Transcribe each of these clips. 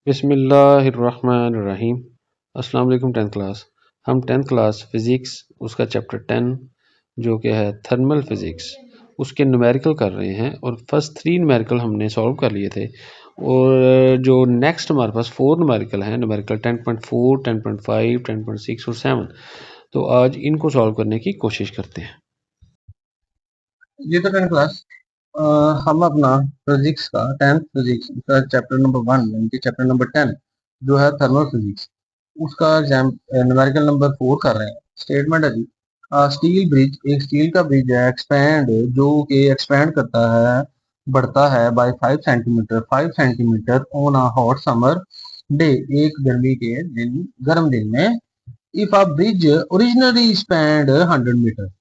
बिस्मिल्लाहिर्रहमानिर्रहीम। अस्सलाम वालेकुम 10th क्लास। हम 10th क्लास फ़िज़िक्स उसका चैप्टर 10 जो कि है थर्मल फ़िज़िक्स उसके न्यूमेरिकल कर रहे हैं और फर्स्ट 3 न्यूमेरिकल हमने सॉल्व कर लिए थे और जो नेक्स्ट हमारे पास 4 न्यूमेरिकल हैं, न्यूमेरिकल 10.4, 10.5, 10.6 और 7, तो आज इनको सॉल्व करने की कोशिश करते हैं। ये तो 10th क्लास हम अपना फिजिक्स का 10th फिजिक्स का चैप्टर नंबर 1 यानी कि चैप्टर नंबर 10 जो है थर्मल फिजिक्स उसका एग्जाम न्यूमेरिकल नंबर 4 कर रहे हैं। स्टेटमेंट है जी, स्टील ब्रिज, एक स्टील का ब्रिज है एक्सपैंड, जो कि एक्सपैंड करता है, बढ़ता है by 5 centimetre on a hot summer day, एक गर्मी के दिन, गर्म दिन में। If a bridge originally spanned 100 metre,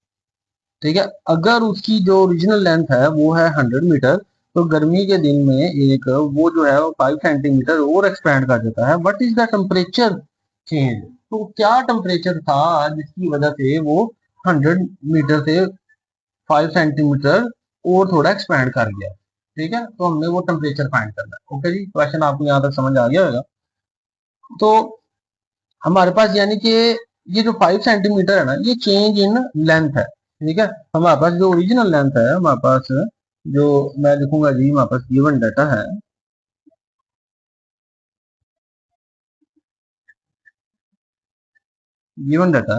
ठीक है, अगर उसकी जो ओरिजिनल लेंथ है वो है 100 मीटर, तो गर्मी के दिन में एक वो जो है वो 5 सेंटीमीटर और एक्सपैंड कर देता है। What is the temperature change? तो क्या टेम्परेचर था जिसकी वजह से वो 100 मीटर से 5 सेंटीमीटर और थोड़ा एक्सपैंड कर गया? ठीक है, तो हमने वो टेम्परेचर फाइंड करना है। ओके जी, क्वेश्चन आपको यहाँ तक समझ आ गया होगा। तो हमारे पास यानी कि ये जो 5 सेंटीमीटर है ना, ये चेंज इन लेंथ है। ठीक है, हमारे पास जो ओरिजिनल लेंथ है, हमारे पास जो मैं लिखूंगा जी, हमारे पास गिवन डाटा है, गिवन डाटा,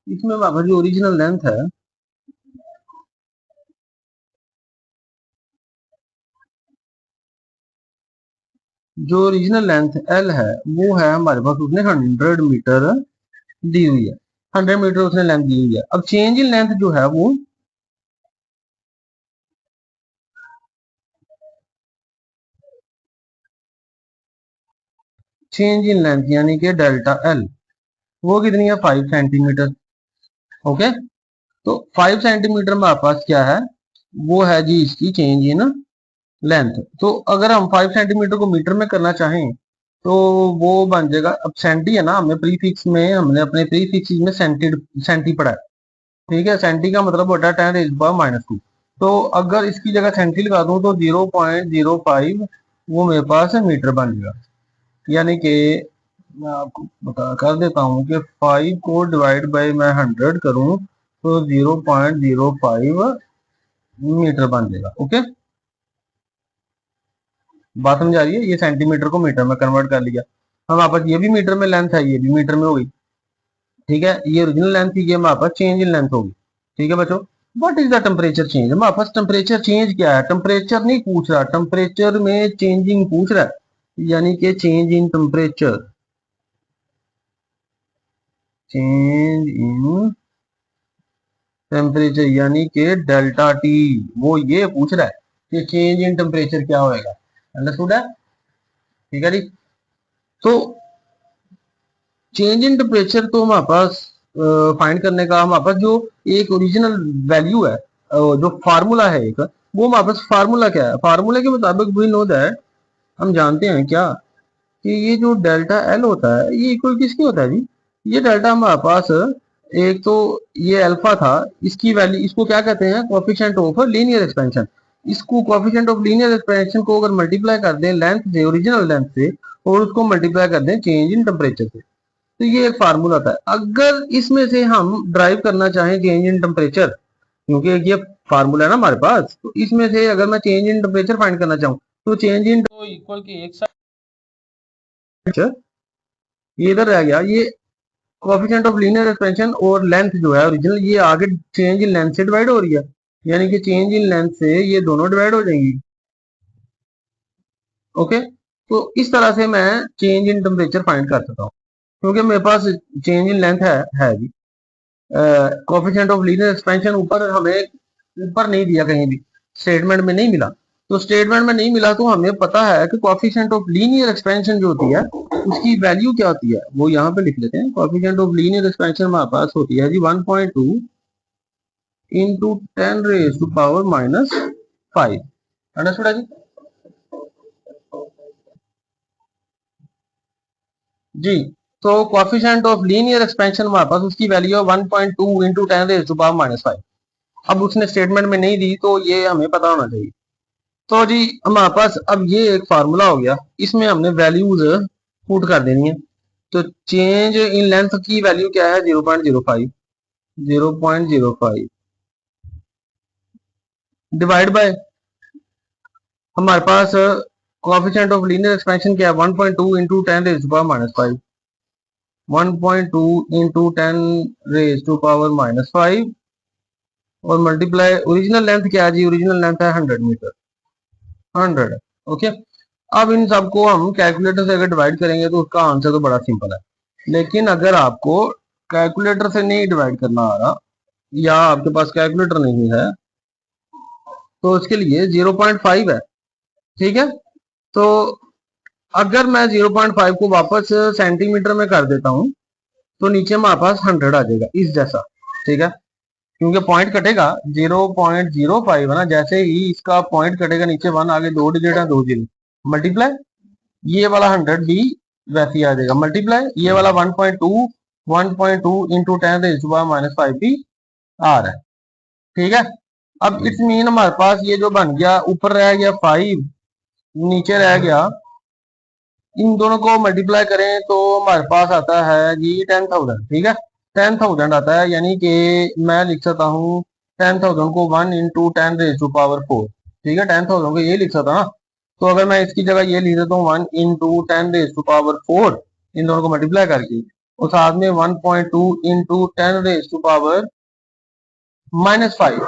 इसमें हमारे पास जो ओरिजिनल लेंथ है, जो ओरिजिनल लेंथ एल है, वो है हमारे पास, उसने 100 मीटर दी हुई है, 100 मीटर उसने लेंथ दी हुई है। अब चेंज इन लेंथ जो है वो चेंज इन लेंथ यानी कि डेल्टा एल, वो कितनी है? 5 सेंटीमीटर। ओके, तो 5 सेंटीमीटर में आपके पास क्या है? वो है जी इसकी चेंज इन लेंथ। तो अगर हम 5 सेंटीमीटर को मीटर में करना चाहें तो वो बन जाएगा, अब सेंटी है ना, हमें प्रीफिक्स में, हमने अपने प्रीफिक्स में सेंटी पढ़ा है। ठीक है, सेंटी का मतलब होता है 10⁻²। तो अगर इसकी जगह सेंटी लगा दूं तो 0.05 वो मेरे पास मीटर बन जाएगा। यानी कि मैं आपको बता कर देता हूँ कि 5 को डिवाइड बाई मैं 100 करूँ तो 0.05 मीटर बन जाएगा। ओके, बात समझ आ रही है? ये सेंटीमीटर को मीटर में कन्वर्ट कर लिया। हम आपस ये भी मीटर में लेंथ है, ये भी मीटर में होगी। ठीक है, ये ओरिजिनल लेंथ थी, ये हमारे पास चेंज इन लेंथ होगी। ठीक है बच्चों, what is the temperature change? हमारे पास टेम्परेचर चेंज क्या है? टेम्परेचर नहीं पूछ रहा, टेम्परेचर में चेंजिंग पूछ रहा है, यानी कि change in temperature, change in temperature यानी कि डेल्टा टी, वो ये पूछ रहा है कि चेंज इन टेम्परेचर क्या होएगा। अंडरस्टूड है? ठीक है जी। तो चेंज इन टेम्परेचर तो हमारे पास फाइंड करने का हमारे पास जो एक ओरिजिनल वैल्यू है, जो फार्मूला है एक, वो हमारे पास फार्मूला क्या है? फार्मूला के मुताबिक वी नो दैट, हम जानते हैं क्या कि ये जो डेल्टा एल होता है ये इक्वल किसके होता है जी? ये डेल्टा हमारे पास एक तो ये अल्फा था, इसकी वैल्यू, इसको क्या कहते हैं? Coefficient of linear expansion. इसको कोएफिशिएंट ऑफ लीनियर एक्सपेंशन को अगर मल्टीप्लाई कर दें लेंथ से, ओरिजिनल लेंथ से, और उसको मल्टीप्लाई कर दें चेंज इन टेम्परेचर से, तो ये एक फार्मूला था। अगर इसमें से हम ड्राइव करना चाहें चेंज इन टेम्परेचर, क्योंकि ये फार्मूला है ना हमारे पास, तो इसमें से अगर मैं चेंज इन टेम्परेचर फाइंड करना चाहूँ तो चेंज इन तो इक्वल की एक साइड, ये इधर रह गया, ये कोएफिशिएंट ऑफ लीनियर एक्सपेंशन और लेंथ जो है ओरिजिनल, ये आगे चेंज इन लेंथ से डिवाइड हो रही है, यानी कि चेंज इन लेंथ से ये दोनों डिवाइड हो जाएंगी। ओके, तो इस तरह से मैं चेंज इन टेम्परेचर फाइंड कर सकता हूँ, क्योंकि मेरे पास चेंज इन लेंथ है जी। कोएफिशिएंट ऑफ लीनियर एक्सपेंशन ऊपर हमें, ऊपर नहीं दिया, कहीं भी स्टेटमेंट में नहीं मिला। तो स्टेटमेंट में नहीं मिला तो हमें पता है कि कोएफिशिएंट ऑफ लीनियर एक्सपेंशन जो होती है उसकी वैल्यू क्या होती है, वो यहाँ पे लिख लेते हैं। कोएफिशिएंट ऑफ लीनियर एक्सपेंशन हमारे पास होती है जी 1.2 इंटू 10⁻⁻⁵। अंडरस्टूड है जी? जी, तो कोएफिशिएंट ऑफ लीनियर एक्सपेंशन हमारे पास उसकी वैल्यू है 1.2 इंटू 10⁻⁵। अब उसने स्टेटमेंट में नहीं दी तो ये हमें पता होना चाहिए। तो जी हमारे पास अब ये एक फार्मूला हो गया, इसमें हमने वैल्यूज पुट कर देनी है। तो चेंज इन लेंथ की वैल्यू क्या है 0.05, 0.05 डिवाइड बाय हमारे पास कोएफिशिएंट ऑफ लीनियर एक्सपेंशन क्या है 1.2 into 10 raise to power -5, 1.2 into 10 raise to power -5 और मल्टीप्लाई ओरिजिनल लेंथ क्या है जी, ओरिजिनल लेंथ है 100 मीटर, 100। ओके, अब इन सबको हम कैलकुलेटर से अगर डिवाइड करेंगे तो उसका आंसर तो बड़ा सिंपल है। लेकिन अगर आपको कैलकुलेटर से नहीं डिवाइड करना आ रहा या आपके पास कैलकुलेटर नहीं है तो उसके लिए 0.5 है। ठीक है, तो अगर मैं 0.5 को वापस सेंटीमीटर में कर देता हूं तो नीचे हमारे पास 100 आ जाएगा इस जैसा। ठीक है, क्योंकि पॉइंट कटेगा 0.05 है ना, जैसे ही इसका पॉइंट कटेगा नीचे 1 आगे 2 डिजिट है, 2 जीरो मल्टीप्लाई ये वाला 100 भी वैसे ही आ जाएगा, मल्टीप्लाई ये वाला 1.2 इंटू 10 रेज़ टू पावर -5 भी आ रहा है। ठीक है, अब इट्स मीन हमारे पास ये जो बन गया ऊपर रह गया 5 नीचे रह गया, इन दोनों को मल्टीप्लाई करें तो हमारे पास आता है जी 10,000। ठीक है, 10,000 आता है, यानी कि मैं लिख सकता हूँ 10,000 को 1 इंटू 10 रेज़ टू पावर 4। ठीक है, 10,000 को ये लिख सकता ना, तो अगर मैं इसकी जगह ये लिख देता हूँ 1 इंटू 10 रेज़ टू पावर 4 इन दोनों को मल्टीप्लाई करके, और साथ में 1.2 इंटू 10 रेज़ टू पावर -5।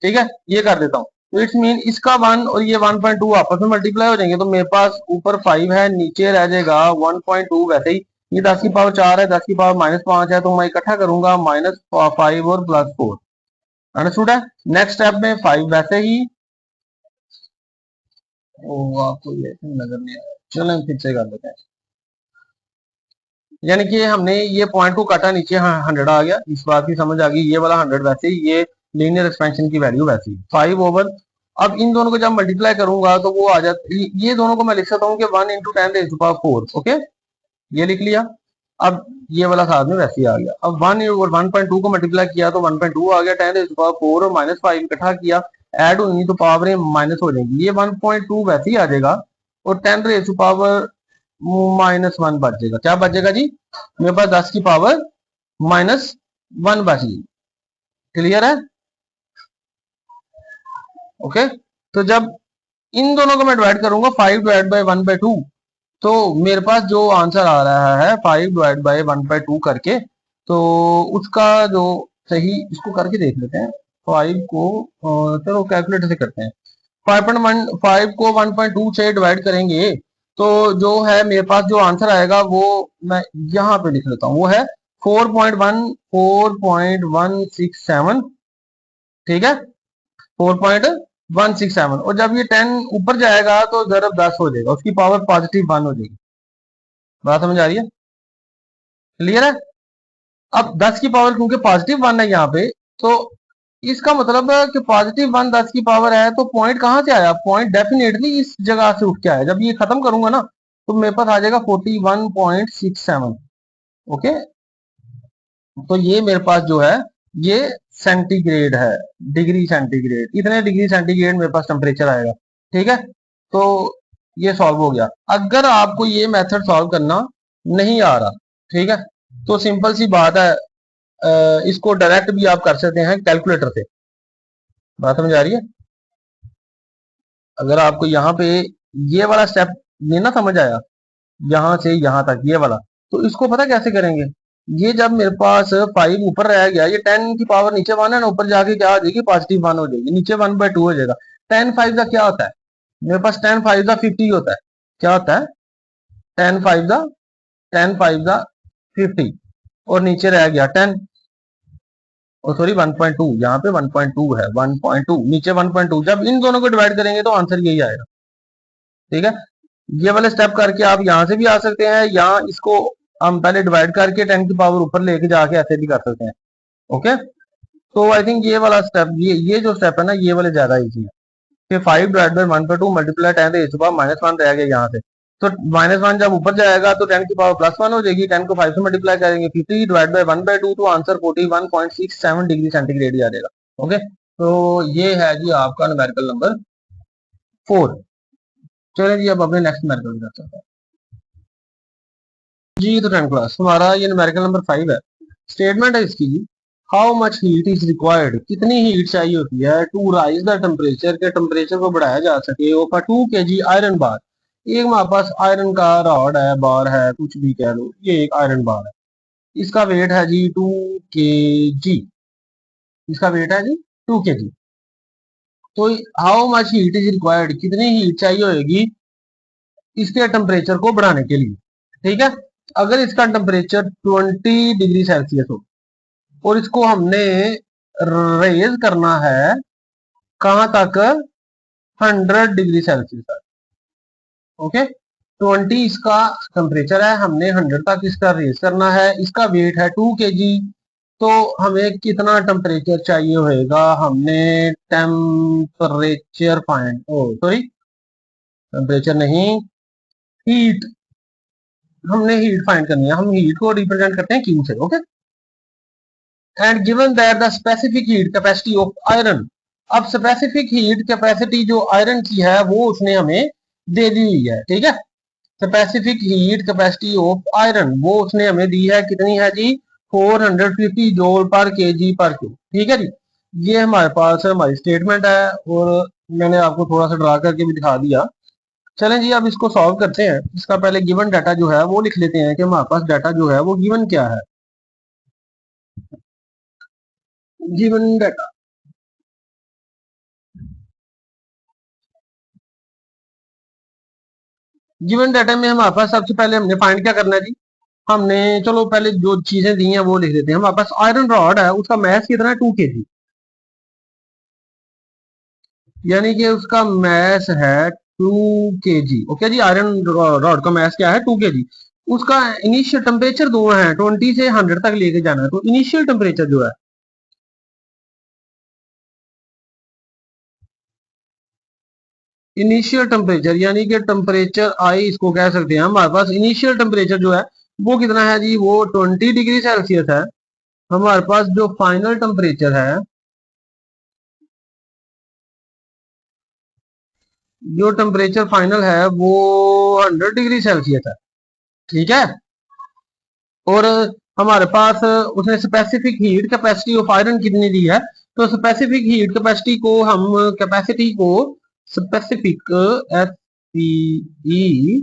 ठीक है, ये कर देता हूँ, तो इट्स मीन इसका 1 और ये 1.2 आपस में मल्टीप्लाई हो जाएंगे, तो मेरे पास ऊपर 5 है नीचे रह जाएगा 1.2। वैसे ही ये 10 की पावर 4 है, 10 की पावर -5 है, तो मैं इकट्ठा करूंगा -5 और +4। अंडरस्टूड है। नेक्स्ट स्टेप में 5 वैसे ही आपको ये नजर नहीं आया, चलो हम फिर से कर लेते हैं। यानी कि हमने ये पॉइंट को काटा नीचे 100 आ गया, इस बात की समझ आ गई, ये वाला 100 वैसे ही, ये लीनियर एक्सपेंशन की वैल्यू वैसे ही 5 ओवर। अब इन दोनों को जब मल्टीप्लाई करूंगा तो वो आ जाता, ये दोनों को मैं लिख सकता हूँ कि 1 into 10 raise to power 4। Okay, ये लिख लिया। अब ये वाला साथ में वैसे ही आ गया। अब 1 और 1.2 को मल्टीप्लाई किया तो 1.2 आ गया, 10 रेज़ टू पावर 4 और -5 इकट्ठा किया, ऐड होंगी तो पावर माइनस हो जाएगी, ये 1.2 वैसे ही आ जाएगा और 10 रेज़ टू पावर -1 बचेगा। क्या बचेगा जी, मेरे पास 10 की पावर -1 बच गई। क्लियर है। ओके, तो जब इन दोनों को मैं डिवाइड करूंगा 5 डिवाइड बाई 1/2, तो मेरे पास जो आंसर आ रहा है 5 डिवाइड बाई 1/2 करके, तो उसका जो सही, इसको करके देख लेते हैं 5 को, चलो कैलकुलेटर से करते हैं। 5 को 1.2 से डिवाइड करेंगे तो जो है मेरे पास जो आंसर आएगा वो मैं यहाँ पे लिख लेता हूँ, वो है 4.167। ठीक है, 4.167, और जब ये 10 ऊपर जाएगा तो जरब 10 हो जाएगा, उसकी पावर +1 हो जाएगी। बात समझ आ रही है, क्लियर है। अब 10 की पावर क्योंकि +1 है यहाँ पे, तो इसका मतलब है कि +1 10 की पावर है, तो पॉइंट कहाँ से आया, पॉइंट डेफिनेटली इस जगह से उठ के आया। जब ये खत्म करूंगा ना तो मेरे पास आ जाएगा 41.67। ओके, तो ये मेरे पास जो है ये सेंटीग्रेड है, डिग्री सेंटीग्रेड, इतने डिग्री सेंटीग्रेड मेरे पास टेम्परेचर आएगा। ठीक है, तो ये सॉल्व हो गया। अगर आपको ये मेथड सॉल्व करना नहीं आ रहा, ठीक है, तो सिंपल सी बात है, इसको डायरेक्ट भी आप कर सकते हैं कैलकुलेटर से। बात समझ आ रही है। अगर आपको यहाँ पे ये वाला स्टेप ये ना समझ आया, यहाँ से यहाँ तक ये वाला, तो इसको पता कैसे करेंगे। ये जब मेरे पास 5 ऊपर रह गया, ये 10 की पावर नीचे 1 है ना, ऊपर जाके क्या हो जाएगी +1 हो जाएगी, नीचे 1/2 हो जाएगा। 10 5 का क्या होता है, मेरे पास 10 5 का 50 होता है। क्या होता है 10 5 का, 10 5 का 50, और नीचे रह गया 10, और सॉरी 1.2, यहाँ पे 1.2 है, 1.2 नीचे 1.2, जब इन दोनों को डिवाइड करेंगे तो आंसर यही आएगा। ठीक है, ये वाले स्टेप करके आप यहाँ से भी आ सकते हैं, या इसको हम पहले डिवाइड करके 10 की पावर ऊपर लेके जाके ऐसे भी कर सकते हैं। ओके, तो आई थिंक ये वाला स्टेप, ये जो स्टेप है ना, ये वाले ज्यादा इजी है कि 5 divide by 1/2 multiply 10 raise to power -1 रह गया यहाँ से, तो -1 जब ऊपर जाएगा तो 10 की पावर +1 हो जाएगी, 10 को 5 से मल्टीप्लाई करेंगे 50 डिवाइड बाई 1/2, तो आंसर 41.67 डिग्री सेंटीग्रेड आ जाएगा। ओके, तो ये है जी आपका न्यूमेरिकल नंबर 4। चले जी अब अपने नेक्स्ट न्यूमेरिकल की तरफ चलते हैं जी। तो 10 क्लास हमारा ये न्यूमेरिकल नंबर 5 है। स्टेटमेंट है इसकी, how much heat is required, कितनी हीट चाहिए होती है टू राइज द टेम्परेचर, के टेम्परेचर को बढ़ाया जा सके of a 2 kg iron bar. एक हमारे पास आयरन का रॉड है, बार है, कुछ भी कह लो, ये एक आयरन बार है। इसका वेट है जी 2 kg, इसका वेट है जी 2 kg। तो how much heat is required, कितनी हीट चाहिए होगी इसके टेम्परेचर को बढ़ाने के लिए। ठीक है, अगर इसका टेम्परेचर 20 डिग्री सेल्सियस हो और इसको हमने रेज करना है कहां तक, 100 डिग्री सेल्सियस तक। ओके, 20 इसका टेम्परेचर है, हमने 100 तक इसका रेज करना है, इसका वेट है 2 kg। तो हमें कितना टेम्परेचर चाहिए होगा, हमने टेम्परेचर फाइंड, ओ सॉरी टेम्परेचर नहीं, हीट, हमने हीट फाइंड करनी है। हम हीट को रिप्रेजेंट करते हैं क्यू से। Okay, and given that the specific heat capacity of iron, अब स्पेसिफिक हीट कैपेसिटी जो आयरन की है वो उसने हमें दे दी हुई है। ठीक है, specific heat capacity of iron वो उसने हमें दी है, कितनी है जी, 450 जूल पर केजी पर क्यूब। ठीक है जी, ये हमारे पास हमारी स्टेटमेंट है और मैंने आपको थोड़ा सा ड्रा करके भी दिखा दिया। चलें जी अब इसको सॉल्व करते हैं। इसका पहले गिवन डाटा जो है वो लिख लेते हैं कि हमारे पास डाटा जो है वो गिवन क्या है। गिवन डाटा, गिवन डाटा में हमारे पास सबसे पहले हमने फाइंड क्या करना है जी, हमने चलो पहले जो चीजें दी हैं वो लिख देते हैं। हमारे पास आयरन रॉड है, उसका मैस कितना है, 2 kg, यानी कि उसका मैस है 2 kg। ओके जी, आयरन रॉड का मैस क्या है, 2 kg। उसका इनिशियल टेम्परेचर दो है, 20 से 100 तक लेके जाना है। तो इनिशियल टेम्परेचर जो है, इनिशियल टेम्परेचर यानी कि टेम्परेचर आई इसको कह सकते हैं। हमारे पास इनिशियल टेम्परेचर जो है वो कितना है जी, वो 20 डिग्री सेल्सियस है। हमारे पास जो फाइनल टेम्परेचर है, जो टेम्परेचर फाइनल है वो 100 डिग्री सेल्सियस है। ठीक है, और हमारे पास उसने specific heat capacity of iron कितनी दी है, तो स्पेसिफिक हीट कैपेसिटी को हम, कैपेसिटी को specific, S C E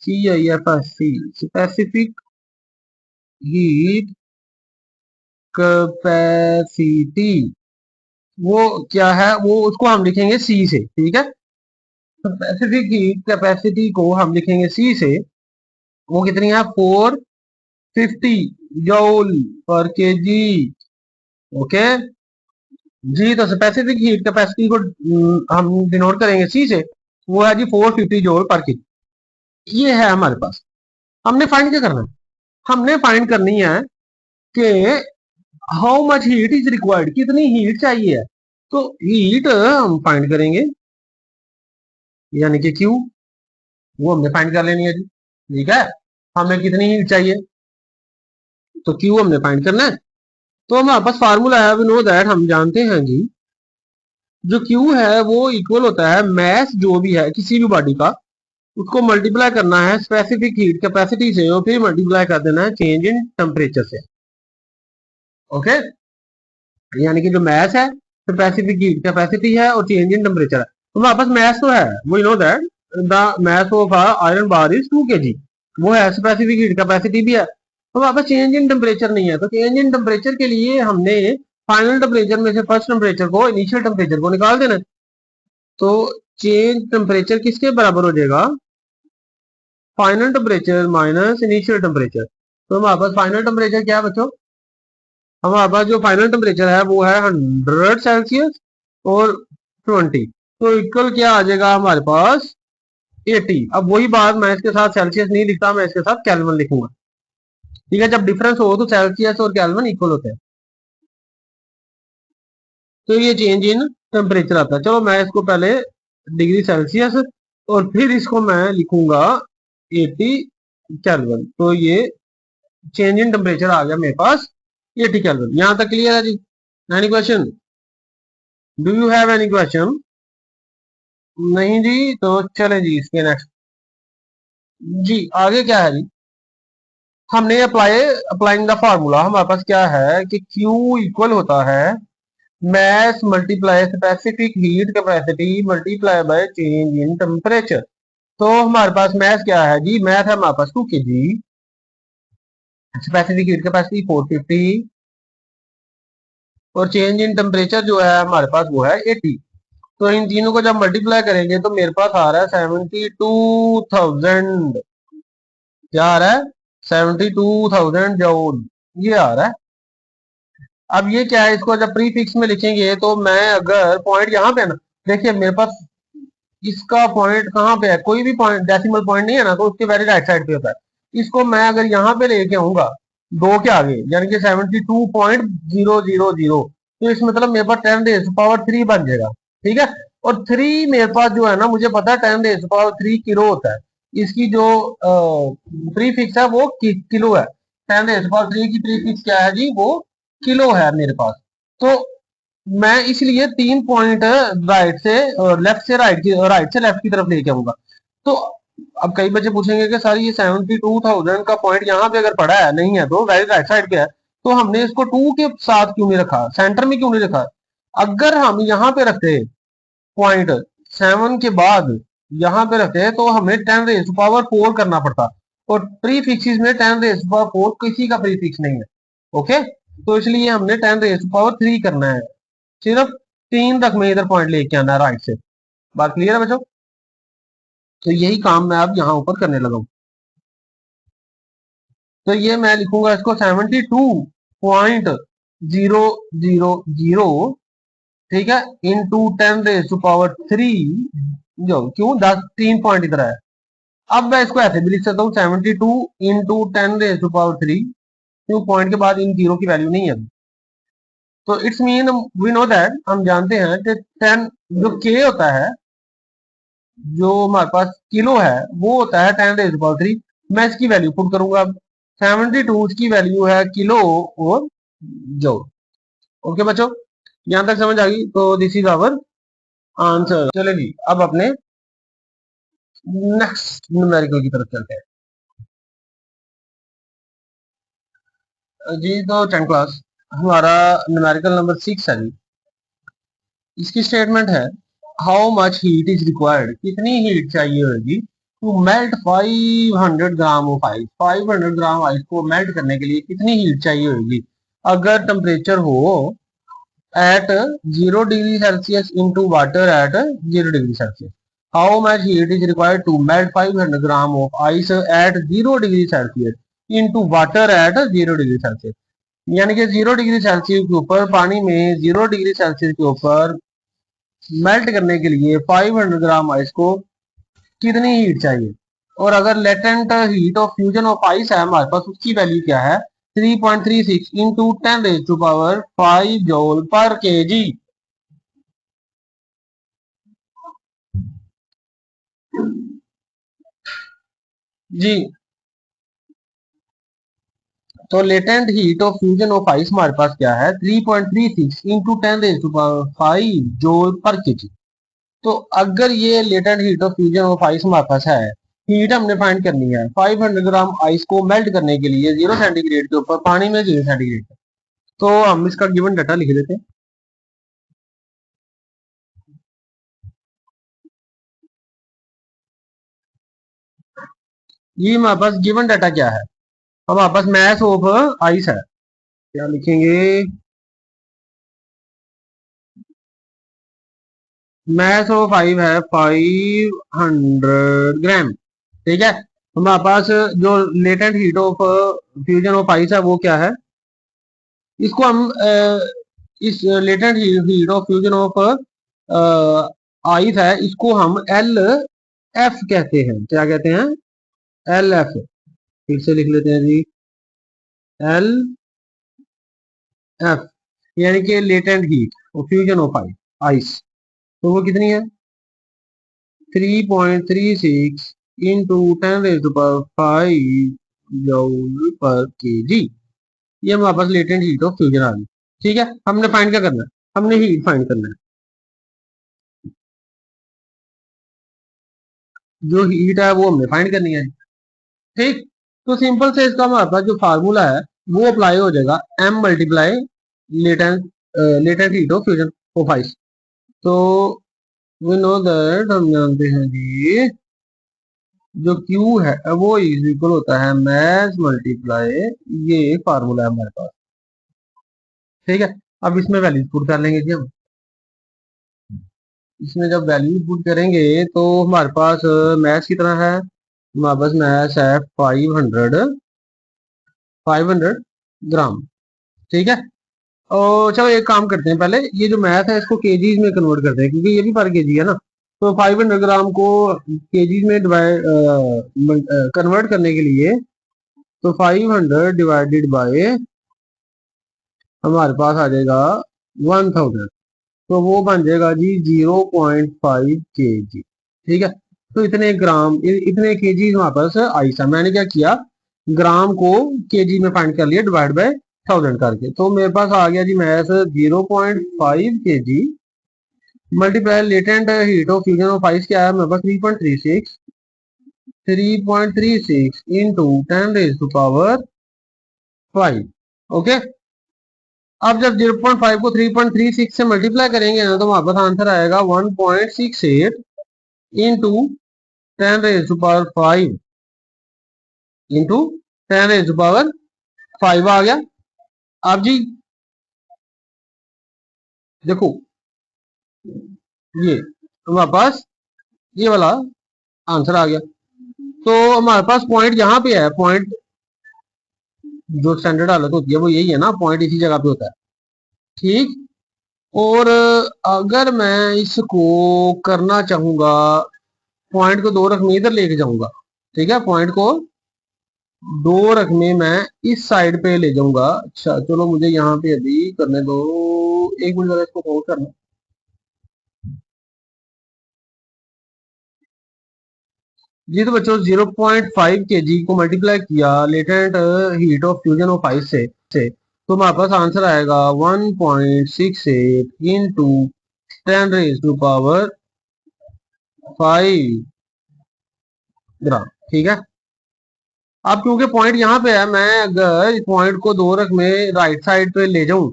C I F S C, specific heat capacity, वो क्या है, वो उसको हम लिखेंगे सी से। ठीक है, स्पेसिफिक हीट कैपेसिटी को हम लिखेंगे सी से, वो कितनी है, 450 जूल पर केजी। ओके जी, तो स्पेसिफिक हीट कैपेसिटी को हम डिनोट करेंगे सी से, वो है जी 450 जूल पर केजी। ये है हमारे पास। हमने फाइंड क्या करना है, हमने फाइंड करनी है कि how much heat is required, कितनी हीट चाहिए है। तो हीट हम फाइंड करेंगे, यानी कि क्यू, वो हमने फाइंड कर लेनी है जी। ठीक है, हमें कितनी हीट चाहिए, तो क्यू हमने फाइंड करना है। तो हमारे पास फार्मूला है, वी नो दैट, हम जानते हैं जी, जो क्यू है वो इक्वल होता है मैस जो भी है किसी भी बॉडी का, उसको मल्टीप्लाई करना है स्पेसिफिक हीट कैपेसिटी से और फिर मल्टीप्लाई कर देना है चेंज इन टेम्परेचर से। ओके, यानी कि जो मैस है स्पेसिफिक हीट कैपेसिटी है और चेंज इन टेम्परेचर है। तो हमारे पास मैस तो है, we know that the mass of iron bar is 2 kg, वो है, स्पेसिफिक हीट कैपेसिटी भी है। तो हमारे पास चेंज इन टेम्परेचर नहीं है, तो चेंज इन टेम्परेचर के लिए हमने फाइनल टेम्परेचर में से फर्स्ट टेम्परेचर को, इनिशियल टेम्परेचर को निकाल देना। तो चेंज टेम्परेचर किसके बराबर हो जाएगा, final temperature minus initial temperature. तो हमारे पास फाइनल टेम्परेचर क्या है बच्चों, हमारे पास जो फाइनल टेम्परेचर है वो है 100 सेल्सियस और 20, तो इक्वल क्या आ जाएगा हमारे पास, 80। अब वही बात, मैं इसके साथ सेल्सियस नहीं लिखता, मैं इसके साथ केल्विन लिखूंगा। ठीक है, जब डिफरेंस हो तो सेल्सियस और केल्विन इक्वल होते हैं, तो ये चेंज इन टेम्परेचर आता है। चलो मैं इसको पहले डिग्री सेल्सियस और फिर इसको मैं लिखूंगा 80 केल्विन, तो ये चेंज इन टेम्परेचर आ गया मेरे पास 80 केल्विन। यहां तक क्लियर है जी, any question, do you have any question. नहीं जी, तो चले जी इसके नेक्स्ट। जी आगे क्या है जी, हमने अप्लाइंग द फार्मूला, हमारे पास क्या है कि Q इक्वल होता है mass multiply specific heat capacity multiply by change in temperature. तो हमारे पास मैथ क्या है जी, मैथ है हमारे पास 2 kg, स्पेसिफिक हीट कैपेसिटी 450 और चेंज इन टेम्परेचर जो है हमारे पास वो है 80। तो इन तीनों को जब मल्टीप्लाई करेंगे तो मेरे पास आ रहा है 72,000। क्या आ रहा है? 72,000 जूल, ये आ रहा है। अब ये क्या है, इसको जब प्रीफिक्स में लिखेंगे तो मैं अगर पॉइंट यहाँ पे ना, देखिए मेरे पास इसका पॉइंट कहाँ पे है, कोई भी पॉइंट डेसिमल पॉइंट नहीं है ना, तो उसके वैल्यू राइट साइड पे होता है। इसको मैं अगर यहाँ पे लेके आऊंगा दो के आगे, यानी कि 72.000, तो इस मतलब मेरे पास 10⁻³ बन जाएगा। ठीक है, और 3 मेरे पास जो है ना, मुझे पता है 10⁻³ किलो होता है। इसकी जो प्रीफिक्स है वो किलो है। 10⁻³ की प्रीफिक्स क्या है जी, वो किलो है मेरे पास। तो मैं इसलिए 3 पॉइंट राइट से लेफ्ट से राइट की, राइट से लेफ्ट की तरफ लेके आऊंगा। तो अब कई बच्चे पूछेंगे कि सर ये 72,000 का पॉइंट यहाँ पे अगर पड़ा है, नहीं है तो राइट साइड पे है, तो हमने इसको 2 के साथ क्यों नहीं रखा, सेंटर में क्यों नहीं रखा? अगर हम यहाँ पे रखते पॉइंट 7 के बाद यहाँ पे रखते हैं तो हमें 10⁻⁴ करना पड़ता, और प्री फिक्सिस में 10⁻⁴ किसी का प्री फिक्स नहीं है। ओके, तो इसलिए हमने 10⁻³ करना है, सिर्फ 3 तक में इधर पॉइंट लेके आना है राइट से। बात क्लियर है बच्चों? तो यही काम मैं अब यहाँ ऊपर करने लगा हूँ। तो ये मैं लिखूंगा इसको 72.000, ठीक है, इंटू 10⁻³ जो क्यों 3 पॉइंट इधर है। अब मैं इसको ऐसे भी लिख सकता हूँ 72 इंटू 10⁻³ क्यों, पॉइंट के बाद इन जीरो की वैल्यू नहीं है। तो it's mean we know that, हम जानते हैं कि 10 जो के होता है, जो हमारे पास किलो है, वो होता है 10⁻³। मैं इसकी वैल्यू पुट करूंगा। 72 की वैल्यू है किलो और जो। ओके बच्चों, यहां तक समझ आ गई? तो दिस इज आवर आंसर। चले जी, अब अपने नेक्स्ट न्यूमेरिकल की तरफ चलते हैं जी। तो 10th क्लास हमारा न्यूमेरिकल नंबर 6 है जी। इसकी स्टेटमेंट है how much heat is required, कितनी हीट चाहिए होगी to melt 500 gram of ice, 500 gram ice को मेल्ट करने के लिए कितनी हीट चाहिए होगी अगर टेम्परेचर हो at 0 degree Celsius into water at 0 degree Celsius. How much heat is required to melt 500 gram of ice at 0 degree Celsius into water at 0 degree Celsius. यानी कि 0 डिग्री सेल्सियस के ऊपर पानी में 0 डिग्री सेल्सियस के ऊपर melt करने के लिए 500 ग्राम आइस को कितनी हीट चाहिए। और अगर latent heat of fusion of ice है हमारे पास, उसकी वैल्यू क्या है, 3.36 इंटू 10⁻⁵ जूल पर केजी। जी, तो latent heat of fusion of ice हमारे पास क्या है, 3.36 इंटू 10⁵ जूल पर केजी। तो अगर ये latent heat of fusion of ice हमारे पास है, हीट हमने फाइंड करनी है 500 ग्राम आइस को मेल्ट करने के लिए 0 सेंटीग्रेड के ऊपर पानी में 0 सेंटीग्रेड। तो हम इसका गिवन डाटा लिख देते हैं। ये हमारे पास गिवन डाटा क्या है, हमारे पास मैथ ऑफ आइस है, क्या लिखेंगे, मैथ ऑफ आइस है 500 ग्राम। ठीक है, हमारे पास जो latent heat of fusion of ice है वो क्या है, इसको हम इस latent heat of fusion of ice है, इसको हम एल एफ कहते हैं। क्या कहते हैं? L F. फिर से लिख लेते हैं जी, एल एफ, यानी कि लेटेंट हीट और फ्यूजन ऑफ आइस। तो वो कितनी है, 3.36 इंटू 10⁵ जूल पर केजी। ये हमारे पास लेटेंट हीट ऑफ फ्यूजन आ गई। ठीक है, हमने फाइंड क्या करना है, हमने हीट फाइंड करना है। जो हीट है वो हमने फाइंड करनी है। ठीक, तो सिंपल से इसका हमारे पास जो फार्मूला है वो अप्लाई हो जाएगा, m multiply latent heat of fusion of ice. तो वी नो दैट, हम जानते हैं जी, जो Q है वो इज इक्वल होता है मैस मल्टीप्लाई, ये फार्मूला है हमारे पास। ठीक है, अब इसमें वैल्यूज पुट कर लेंगे जी हम। इसमें जब वैल्यू पुट करेंगे तो हमारे पास मैथ्स की तरह है, हमारे पास मैथ्स है 500 ग्राम। ठीक है, और चलो एक काम करते हैं, पहले ये जो मैथ है इसको केजीज में कन्वर्ट करते हैं, क्योंकि ये भी पर केजी है ना। तो 500 ग्राम को केजीज में डिवाइड कन्वर्ट करने के लिए, तो 500 डिवाइडेड बाय हमारे पास आ जाएगा 1000, तो वो बन जाएगा जी 0.5 kg। ठीक है, तो इतने ग्राम इतने केजी हमारे पास आइस है। मैंने क्या किया, ग्राम को केजी में फाइंड कर लिया डिवाइड बाय 1000 करके, तो मेरे पास आ गया जी math 0.5 kg multiply latent heat of fusion of ice क्या है मेरे पास 3.36 into 10 raise to power 5। Okay, अब जब 0.5 को 3.36 से मल्टीप्लाई करेंगे ना, तो हमारे पास आंसर आएगा 1.68 into 10 raise to power 5 into 10 raise to power 5 आ गया। अब जी देखो, ये हमारे पास ये वाला आंसर आ गया। तो हमारे पास पॉइंट यहाँ पे है, पॉइंट जो स्टैंडर्ड हालत होती है वो यही है ना, पॉइंट इसी जगह पे होता है। ठीक, और अगर मैं इसको करना चाहूंगा, पॉइंट को दो रकम इधर लेके जाऊंगा। ठीक है, पॉइंट को दो रकमें मैं इस साइड पे ले जाऊंगा। अच्छा चलो, मुझे यहाँ पे अभी करने दो, एक मिनट जरा इसको होल्ड करना। जी तो बच्चों 0.5 kg को मल्टीप्लाई किया latent heat of fusion of ice से तो हमारे पास आंसर आएगा 1.68 इंटू 10 रेज टू पावर 5 ग्राम। ठीक है, अब क्योंकि पॉइंट यहाँ पे है, मैं अगर पॉइंट को दो रख में राइट साइड पे ले जाऊं,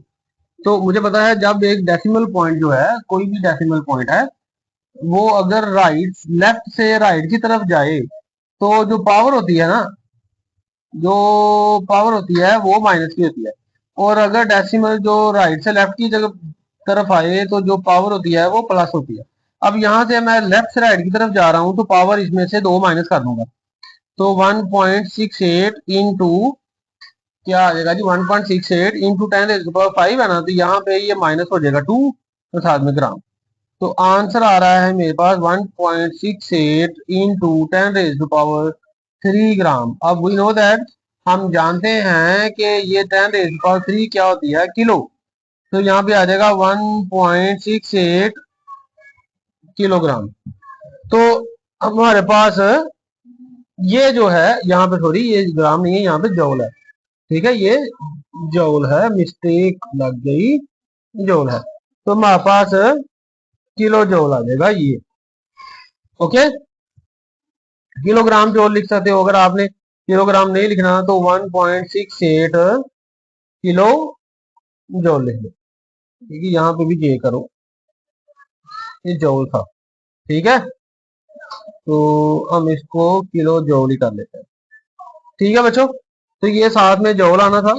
तो मुझे पता है जब एक डेसिमल पॉइंट जो है, कोई भी डेसिमल पॉइंट है, वो अगर राइट लेफ्ट से राइट की तरफ जाए, तो जो पावर होती है ना, जो पावर होती है वो माइनस की होती है। और अगर डेसिमल जो राइट से लेफ्ट की जगह तरफ आए, तो जो पावर होती है वो प्लस होती है। अब यहाँ से मैं लेफ्ट से राइट की तरफ जा रहा हूँ, तो पावर इसमें से दो माइनस कर दूंगा, तो 1.68 इंटू क्या आ जाएगा जी, 1.68 इंटू 10⁵ है ना, तो यहाँ पे ये माइनस हो जाएगा 2 और साथ में ग्राम। तो आंसर आ रहा है मेरे पास 1.68 इंटू 10⁻³ ग्राम। अब वी नो दैट, हम जानते हैं कि ये 10⁻³ क्या होती है, किलो। तो यहाँ पे आ जाएगा 1.68 किलोग्राम। तो हमारे पास ये जो है यहाँ पे, सॉरी ये ग्राम नहीं है, यहाँ पे जौल है। ठीक है, ये जौल है, मिस्टेक लग गई, जौल है। तो हमारे पास किलो जौल आ जाएगा ये। ओके, किलोग्राम जौल लिख सकते हो, अगर आपने किलोग्राम नहीं लिखना तो 1.68 किलो जौल लिख दो। ठीक है, यहाँ पे भी ये करो, ये जौल था। ठीक है, तो हम इसको किलो जौल ही कर लेते हैं। ठीक है बच्चों, तो ये साथ में जौल आना था।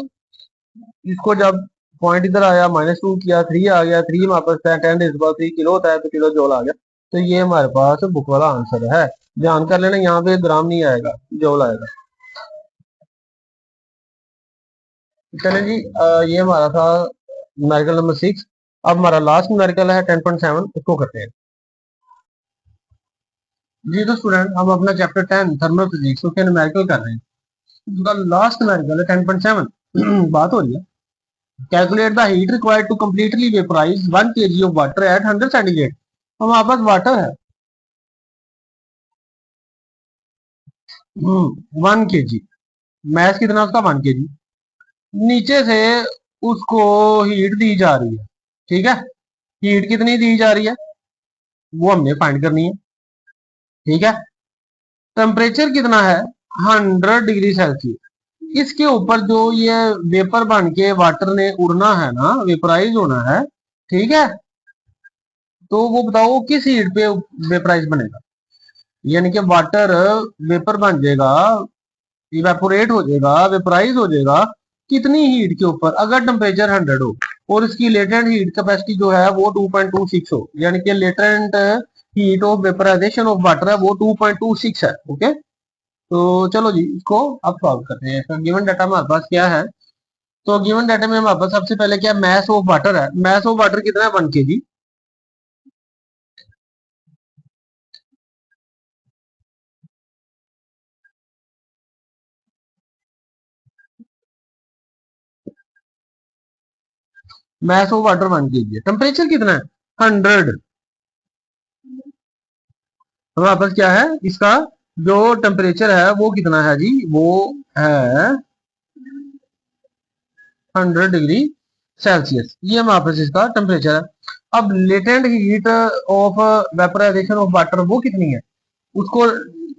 इसको जब पॉइंट इधर आया, -2 किया, 3 आ गया, 3 हमारे पास 10⁻³ किलो होता है, तो किलो जौल आ गया। तो ये हमारे पास बुक वाला आंसर है। ध्यान कर लेना, यहाँ पे ग्राम नहीं आएगा, जौल आएगा। चलें जी, ये हमारा था न्यूमेरिकल नंबर 6। अब हमारा लास्ट न्यूमेरिकल है 10.7, इसको करते हैं। जी तो स्टूडेंट, हम अपना चैप्टर 10 थर्मल फिजिक्स उसके न्यूमेरिकल कर रहे हैं। उसका लास्ट न्यूमेरिकल है 10.7। बात हो रही है, calculate the heat required to completely vaporise 1 kg of water at 100 centigrade. हमारे पास वाटर है 1 kg, मैथ कितना उसका 1 kg, नीचे से उसको हीट दी जा रही है। ठीक है, हीट कितनी दी जा रही है वो हमने फाइंड करनी है। ठीक है, टेम्परेचर कितना है 100 डिग्री सेल्सियस। इसके ऊपर जो ये वेपर बन के वाटर ने उड़ना है ना, वेपराइज होना है, ठीक है, तो वो बताओ किस हीट पे वेपराइज बनेगा। यानी कि वाटर वेपर बन जाएगा, इवेपोरेट हो जाएगा, वेपराइज हो जाएगा कितनी हीट के ऊपर, अगर टेम्परेचर 100 हो और इसकी लेटेंट हीट कैपेसिटी जो है वो 2.26 हो, यानी कि latent heat of vaporisation of water है वो 2.26 है। ओके, तो चलो जी इसको अब सॉल्व करते हैं। तो गिवन डाटा हमारे पास क्या है, तो गिवन डाटा में हमारे पास सबसे पहले क्या मैस ऑफ वाटर है। मैस ऑफ वाटर कितना है 1 kg। Mass of water 1 kg है। टेम्परेचर कितना है 100। हमारे पास क्या है, इसका जो टेम्परेचर है वो कितना है जी, वो है 100 डिग्री सेल्सियस। ये हमारे पास इसका टेम्परेचर है। अब latent heat of vaporisation of water वो कितनी है, उसको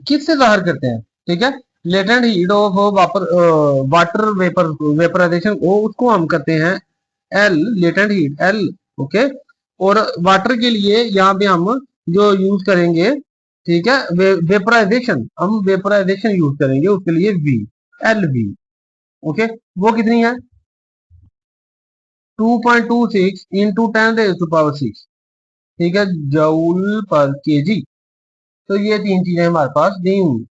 किससे जाहिर करते हैं, ठीक है। Latent heat of water vapour vaporisation को उसको हम करते हैं L, latent heat L. Okay, और वाटर के लिए यहाँ पे हम जो यूज करेंगे, ठीक है, वेपराइजेशन, हम वेपराइजेशन यूज करेंगे उसके लिए वी, एल वी। ओके, वो कितनी है 2.26 इंटू 10⁻⁶, ठीक है, जूल पर केजी। तो ये तीन चीजें हमारे पास दी हुई।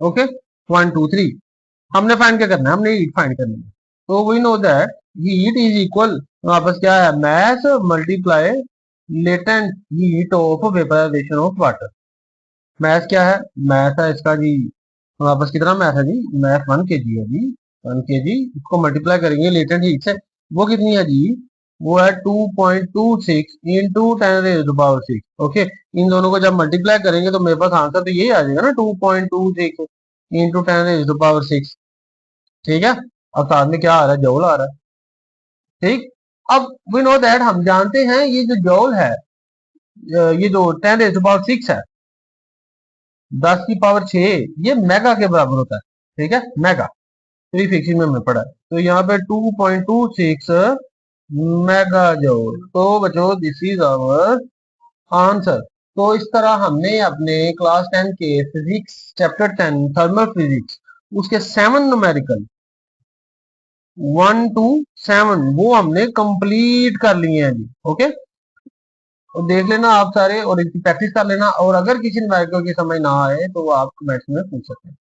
ओके, 1 2 3 हमने फाइंड क्या करना है, हमने हीट फाइंड करनी है। तो we know that heat is equal, वापस क्या है, mass multiply latent heat of vaporisation of water. Mass क्या है, मैस है इसका जी, वापस कितना मैस है जी, मैस 1 kg है जी, 1 kg। इसको मल्टीप्लाई करेंगे लेटेंट हीट से, वो कितनी है जी, वो है 2.26 इंटू 10⁻⁶। ओके, इन दोनों को जब मल्टीप्लाई करेंगे तो मेरे पास आंसर तो यही आ जाएगा ना, 2.26 इंटू 10⁻⁶। ठीक है, अब साथ में क्या आ रहा है, जौल आ रहा है। ठीक, अब वी नो दैट, हम जानते हैं ये जो जौल है, ये जो 10⁻⁶ है, 10⁶ ये मेगा के बराबर होता है। ठीक है, मेगा, थ्री फिक्सिंग में हमने पढ़ा है। तो यहाँ पे 2.26 मेगा जौल। तो बच्चों दिस इज आवर आंसर। तो इस तरह हमने अपने क्लास 10 के फिजिक्स चैप्टर 10 थर्मल फिजिक्स उसके 7 न्यूमेरिकल 1 to 7 वो हमने कंप्लीट कर लिए हैं जी। ओके, तो देख लेना आप सारे और इनकी प्रैक्टिस कर लेना, और अगर किसी न्यूमेरिकल की समझ ना आए तो आप कमेंट्स में पूछ सकते हैं।